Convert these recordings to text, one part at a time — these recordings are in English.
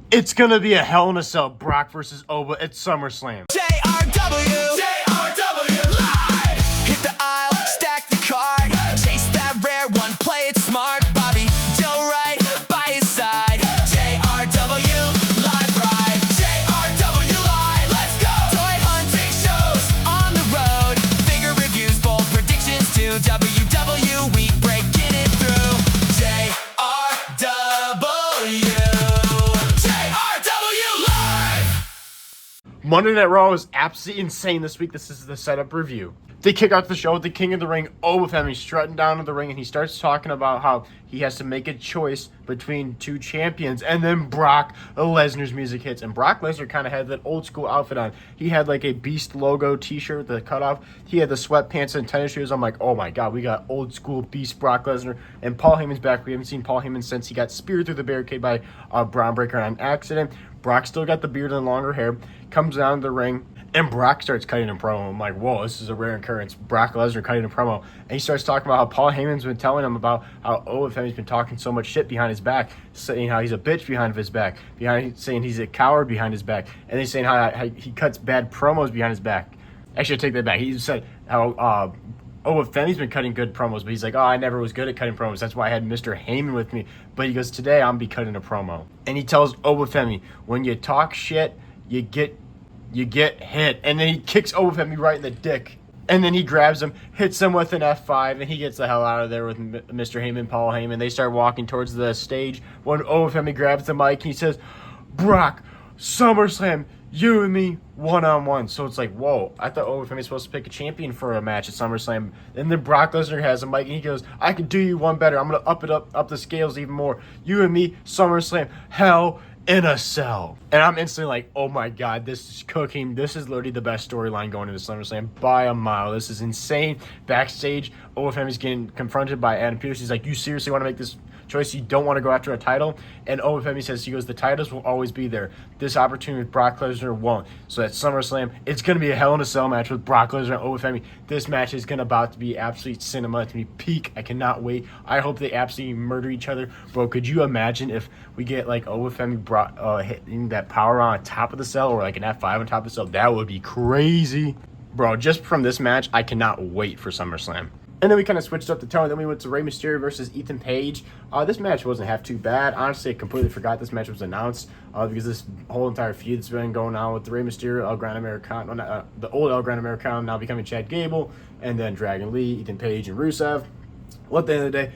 It's gonna be a Hell in a Cell, Brock versus Oba at SummerSlam. JRW live. Hit the aisle, stack the card, chase that rare one, play it smart. Bobby Joe right by his side. JRW live ride. JRW live, let's go. Toy hunting shows on the road. Figure reviews, bold predictions too. WW week breaking it through. Monday Night Raw was absolutely insane this week. This is the setup review. They kick out the show with the King of the Ring, Oba Femi, strutting down to the ring, and he starts talking about how he has to make a choice between two champions, and then Brock Lesnar's music hits, and Brock Lesnar kind of had that old school outfit on. He had like a Beast logo t-shirt, the cutoff. He had the sweatpants and tennis shoes. I'm like, oh my God, we got old school Beast Brock Lesnar, and Paul Heyman's back. We haven't seen Paul Heyman since he got speared through the barricade by Braun Breaker on accident. Brock still got the beard and longer hair, comes down to the ring, and Brock starts cutting a promo. I'm like, whoa, this is a rare occurrence. Brock Lesnar cutting a promo. And he starts talking about how Paul Heyman's been telling him about how Oba Femi's been talking so much shit behind his back, saying how he's a bitch behind his back, saying he's a coward behind his back, and then saying how he cuts bad promos behind his back. Actually, I take that back. He said how Oba Femi's been cutting good promos, but he's like, oh, I never was good at cutting promos. That's why I had Mr. Heyman with me. But he goes, today I'm be cutting a promo. And he tells Oba Femi, when you talk shit, you get hit. And then he kicks Oba Femi right in the dick. And then he grabs him, hits him with an F5, and he gets the hell out of there with Mr. Heyman, Paul Heyman. They start walking towards the stage when Oba Femi grabs the mic and he says, Brock, SummerSlam, you and me, one-on-one. So it's like, whoa, I thought Oba Femi was supposed to pick a champion for a match at SummerSlam. And then Brock Lesnar has a mic and he goes, I can do you one better. I'm going to up the scales even more. You and me, SummerSlam, Hell in a Cell. And I'm instantly like, oh my God, this is cooking. This is literally the best storyline going into SummerSlam by a mile. This is insane. Backstage, Oba Femi's getting confronted by Adam Pearce. He's like, you seriously want to make this choice? You don't want to go after a title? And Oba Femi says, he goes, the titles will always be there. This opportunity with Brock Lesnar won't. So at SummerSlam, it's going to be a Hell in a Cell match with Brock Lesnar and Oba Femi. This match is about to be absolute cinema. It's going to be peak. I cannot wait. I hope they absolutely murder each other. Bro, could you imagine if we get like Oba Femi hitting that power on top of the cell, or like an F5 on top of the cell? That would be crazy. Bro, just from this match, I cannot wait for SummerSlam. And then we kind of switched up the tone. Then we went to Rey Mysterio versus Ethan Page. This match wasn't half too bad. Honestly, I completely forgot this match was announced because this whole entire feud that's been going on with the Rey Mysterio, El Gran Americano, the old El Gran Americano now becoming Chad Gable, and then Dragon Lee, Ethan Page, and Rusev. Well, at the end of the day,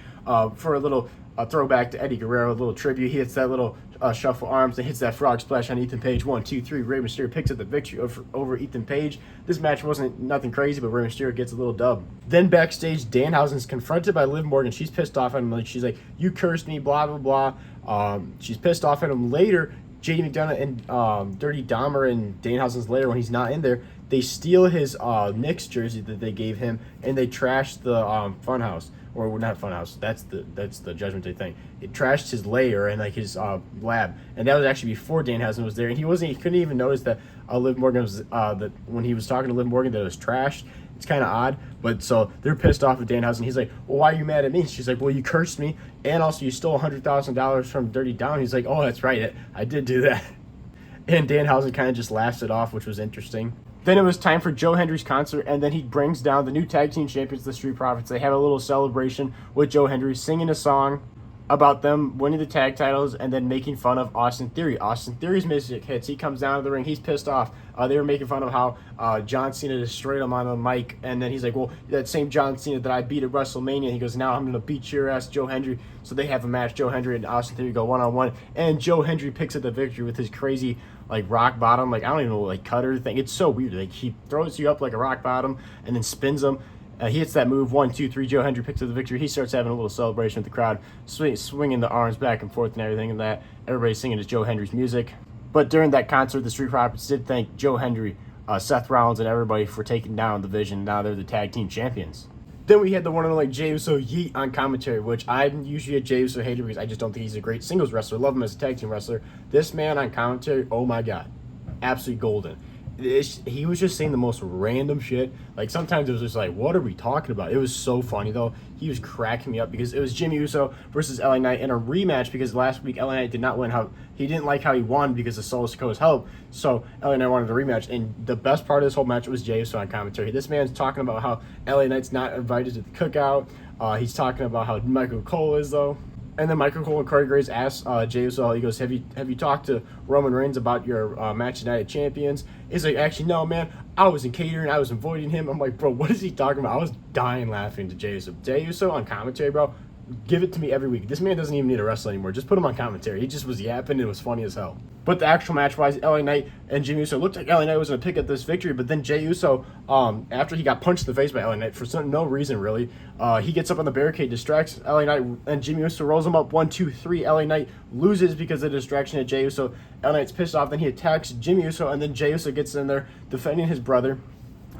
for a little throwback to Eddie Guerrero, a little tribute, he hits that little shuffle arms and hits that frog splash on Ethan Page. 1, 2, 3. Rey Mysterio picks up the victory over Ethan Page. This match wasn't nothing crazy, but Rey Mysterio gets a little dub. Then backstage, Danhausen's confronted by Liv Morgan. She's pissed off at him. Like, she's like, you cursed me, blah, blah, blah. She's pissed off at him. Later, JD McDonough and Dirty Dahmer and Danhausen's later, when he's not in there, they steal his Knicks jersey that they gave him, and they trash the Funhouse. Or not Funhouse, that's the Judgment Day thing. It trashed his lair and like his lab, and that was actually before Danhausen was there, and he couldn't even notice that Liv Morgan was that when he was talking to Liv Morgan that it was trashed. It's kind of odd, but so they're pissed off at Danhausen. He's like, well, why are you mad at me? She's like, well, you cursed me, and also you stole $100,000 from Dirty Dom. He's like, oh, that's right, I did do that. And Danhausen kind of just laughs it off, which was interesting. Then it was time for Joe Hendry's concert, and then he brings down the new tag team champions, the Street Profits. They have a little celebration with Joe Hendry singing a song about them winning the tag titles and then making fun of Austin Theory. Austin Theory's music hits. He comes down to the ring. He's pissed off. They were making fun of how John Cena destroyed him on the mic, and then he's like, well, that same John Cena that I beat at WrestleMania. He goes, now I'm going to beat your ass, Joe Hendry. So they have a match. Joe Hendry and Austin Theory go one-on-one, and Joe Hendry picks up the victory with his crazy like rock bottom, like I don't even know, like cutter thing. It's so weird. Like he throws you up like a rock bottom and then spins them. He hits that move, 1, 2, 3. Joe Hendry picks up the victory. He starts having a little celebration with the crowd, swinging the arms back and forth and everything, and that everybody's singing his Joe Hendry's music. But during that concert, the Street Profits did thank Joe Hendry, Seth Rollins, and everybody for taking down the Vision. Now they're the tag team champions. Then we had the one and only Jey Uso Yeet on commentary, which I'm usually a Jey Uso hater because I just don't think he's a great singles wrestler. Love him as a tag team wrestler. This man on commentary, oh my God, absolutely golden. he was just saying the most random shit. Like, sometimes it was just like, what are we talking about? It was so funny, though. He was cracking me up because it was Jimmy Uso versus LA Knight in a rematch, because last week LA Knight did not win. He didn't like how he won because of Solo Sikoa's help, so LA Knight wanted a rematch. And the best part of this whole match was Jey Uso on commentary. This man's talking about how LA Knight's not invited to the cookout. He's talking about how Michael Cole is, though. And then Michael Cole and Corey Graves asked Jey Uso, he goes, have you talked to Roman Reigns about your match tonight at Champions? He's like, actually, no, man. I was in catering. I was avoiding him. I'm like, bro, what is he talking about? I was dying laughing to Jey Uso. Jey Uso on commentary, bro, give it to me every week. This man doesn't even need to wrestle anymore. Just put him on commentary. He just was yapping. It was funny as hell. But the actual match-wise, LA Knight and Jimmy Uso looked like LA Knight was going to pick up this victory, but then Jey Uso, after he got punched in the face by LA Knight, for no reason really, he gets up on the barricade, distracts LA Knight, and Jimmy Uso rolls him up 1, 2, 3. LA Knight loses because of the distraction at Jey Uso. LA Knight's pissed off, then he attacks Jimmy Uso, and then Jey Uso gets in there defending his brother,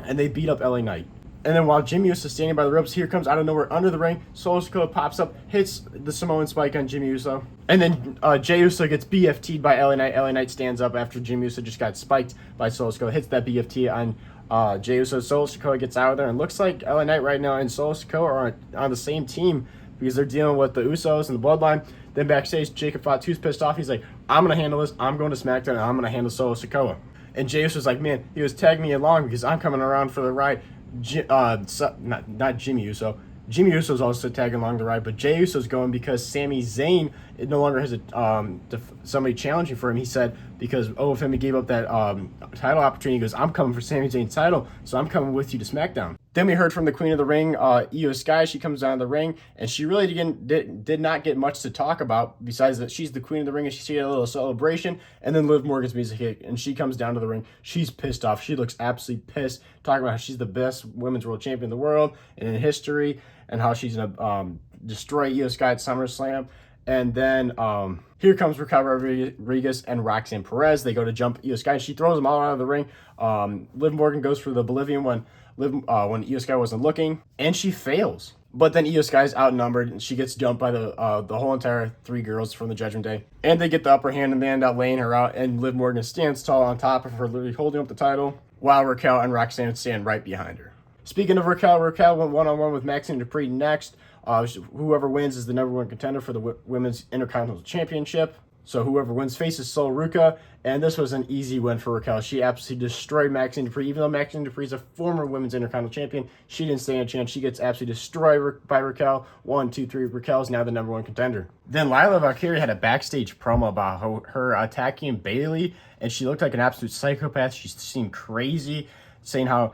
and they beat up LA Knight. And then while Jimmy Uso is standing by the ropes, here comes out of nowhere under the ring, Solo Sikoa pops up, hits the Samoan spike on Jimmy Uso. And then Jey Uso gets BFT'd by LA Knight. LA Knight stands up after Jimmy Uso just got spiked by Solo Sikoa, hits that BFT on Jey Uso. Solo Sikoa gets out of there, and looks like LA Knight right now and Solo Sikoa are on the same team because they're dealing with the Usos and the Bloodline. Then backstage, Jacob Fatu's pissed off. He's like, I'm going to handle this. I'm going to SmackDown, and I'm going to handle Solo Sikoa. And Jey Uso's like, man, he was tagging me along because I'm coming around for the ride. Not Jimmy Uso. Jimmy Uso's also tagging along the ride, but Jey Uso's going because Sami Zayn no longer has somebody challenging for him. He said because Femi gave up that title opportunity, he goes, I'm coming for Sami Zayn's title, so I'm coming with you to SmackDown. Then we heard from the Queen of the Ring, Io Sky. She comes down the ring, and she really did not get much to talk about besides that she's the Queen of the Ring, and she had a little celebration, and then Liv Morgan's music hit, and she comes down to the ring. She's pissed off. She looks absolutely pissed, talking about how she's the best women's world champion in the world and in history, and how she's going to destroy Io Sky at SummerSlam. And then here comes Raquel Rodriguez and Roxanne Perez. They go to jump Io Sky, and she throws them all out of the ring. Liv Morgan goes for the Bolivian when Io Sky wasn't looking, and she fails. But then Io Sky's outnumbered, and she gets jumped by the whole entire 3 girls from the Judgment Day. And they get the upper hand, and they end up laying her out, and Liv Morgan stands tall on top of her, literally holding up the title, while Raquel and Roxanne stand right behind her. Speaking of Raquel went one-on-one with Maxine Dupree next. Whoever wins is the #1 contender for the Women's Intercontinental Championship. So whoever wins faces Sol Ruca, and this was an easy win for Raquel. She absolutely destroyed Maxine Dupree. Even though Maxine Dupree is a former Women's Intercontinental Champion, she didn't stand a chance. She gets absolutely destroyed by Raquel. 1, 2, 3. Raquel's now the #1 contender. Then Lila Valkyria had a backstage promo about her attacking Bayley, and she looked like an absolute psychopath. She seemed crazy, saying how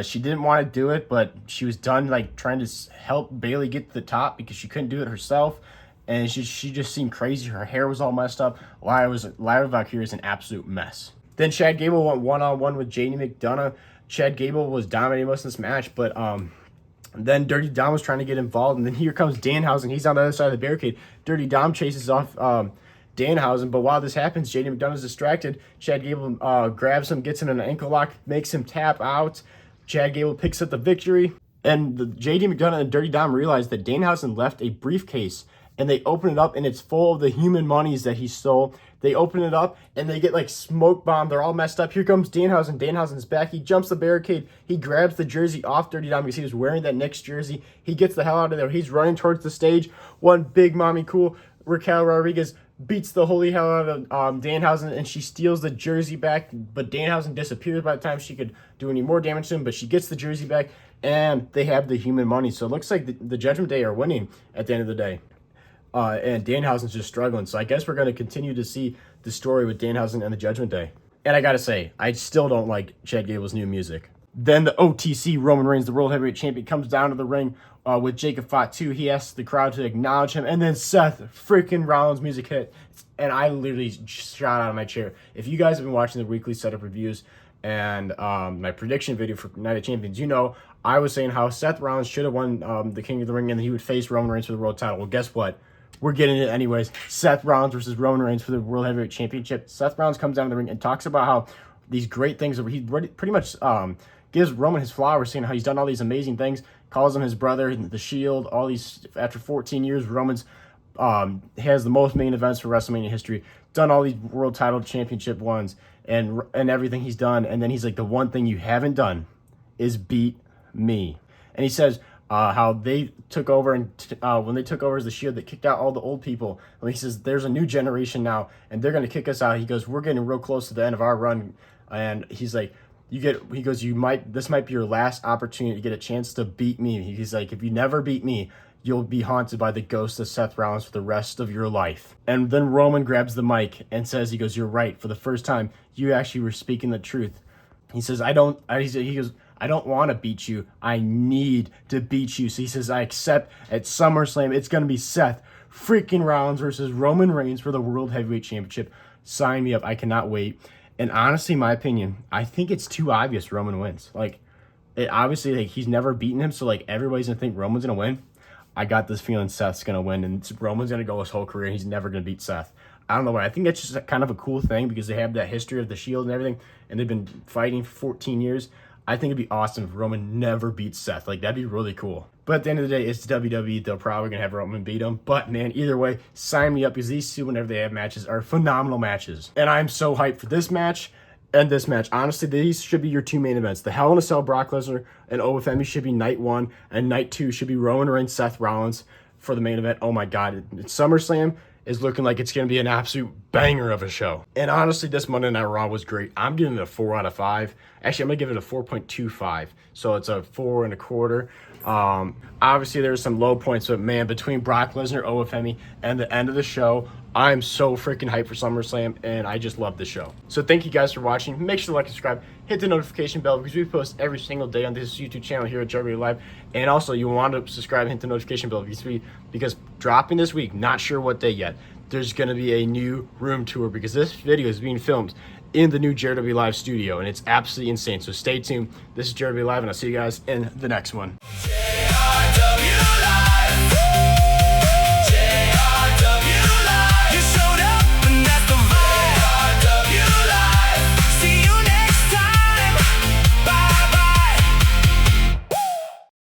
she didn't want to do it, but she was done like trying to help Bayley get to the top because she couldn't do it herself. And she just seemed crazy. Her hair was all messed up. Lila Valkyria is an absolute mess. Then Chad Gable went one-on-one with JD McDonough. Chad Gable was dominating most of this match, but then Dirty Dom was trying to get involved, and then here comes Danhausen. He's on the other side of the barricade. Dirty Dom chases off Danhausen, but while this happens, JD McDonough's distracted. Chad Gable grabs him, gets him in an ankle lock, makes him tap out. Chad Gable picks up the victory, and JD McDonough and Dirty Dom realize that Danhausen left a briefcase, and they open it up, and it's full of the human monies that he stole. They open it up, and they get like smoke bombed. They're all messed up. Here comes Danhausen. Danhausen's back. He jumps the barricade. He grabs the jersey off Dirty Dom because he was wearing that Knicks jersey. He gets the hell out of there. He's running towards the stage. One big mommy cool. Raquel Rodriguez beats the holy hell out of Danhausen, and she steals the jersey back, but Danhausen disappears by the time she could do any more damage to him, but she gets the jersey back, and they have the human money. So it looks like the Judgment Day are winning at the end of the day. And Danhausen's just struggling. So I guess we're going to continue to see the story with Danhausen and the Judgment Day. And I got to say, I still don't like Chad Gable's new music. Then the OTC Roman Reigns, the World Heavyweight Champion, comes down to the ring with Jacob Fatu. He asks the crowd to acknowledge him. And then Seth freaking Rollins music hit. And I literally shot out of my chair. If you guys have been watching the weekly setup reviews and my prediction video for Night of Champions, you know I was saying how Seth Rollins should have won the King of the Ring and he would face Roman Reigns for the world title. Well, guess what? We're getting it anyways. Seth Rollins versus Roman Reigns for the World Heavyweight Championship. Seth Rollins comes down to the ring and talks about how these great things, he pretty much gives Roman his flowers, saying how he's done all these amazing things, calls him his brother, the Shield, all these, after 14 years, Roman's has the most main events for WrestleMania history. done all these world title championship ones and everything he's done. And then he's like, the one thing you haven't done is beat me. And he says how they took over, and when they took over as the Shield, they kicked out all the old people. And he says, there's a new generation now, and they're going to kick us out. He goes, we're getting real close to the end of our run. And he's like, this might be your last opportunity to get a chance to beat me. He's like, if you never beat me, you'll be haunted by the ghost of Seth Rollins for the rest of your life. And then Roman grabs the mic and says, he goes, you're right. For the first time, you actually were speaking the truth. He says, I don't want to beat you. I need to beat you. So he says, I accept at SummerSlam, it's going to be Seth freaking Rollins versus Roman Reigns for the World Heavyweight Championship. Sign me up. I cannot wait. And honestly, in my opinion, I think it's too obvious Roman wins. Like, obviously, like, he's never beaten him, so like everybody's going to think Roman's going to win. I got this feeling Seth's going to win, and Roman's going to go his whole career, and he's never going to beat Seth. I don't know why. I think that's just kind of a cool thing because they have that history of the Shield and everything, and they've been fighting for 14 years. I think it'd be awesome if Roman never beats Seth. Like, that'd be really cool. But at the end of the day, it's WWE. They're probably going to have Roman beat him. But, man, either way, sign me up because these two, whenever they have matches, are phenomenal matches. And I'm so hyped for this match and this match. Honestly, these should be your two main events. The Hell in a Cell Brock Lesnar and Femi should be night 1, and night 2 should be Roman Reigns, Seth Rollins for the main event. Oh, my God. SummerSlam is looking like it's going to be an absolute banger of a show. And honestly, this Monday Night Raw was great. I'm giving it a 4 out of 5. Actually, I'm going to give it a 4.25. So it's a 4 1/4. Obviously, there's some low points, but man, between Brock Lesnar, Femi, and the end of the show, I'm so freaking hyped for SummerSlam, and I just love the show. So thank you guys for watching. Make sure to like and subscribe. Hit the notification bell because we post every single day on this YouTube channel here at JRB Live. And also, you want to subscribe and hit the notification bell because dropping this week, not sure what day yet, there's going to be a new room tour because this video is being filmed in the new JRB Live studio, and it's absolutely insane. So stay tuned. This is JRB Live, and I'll see you guys in the next one.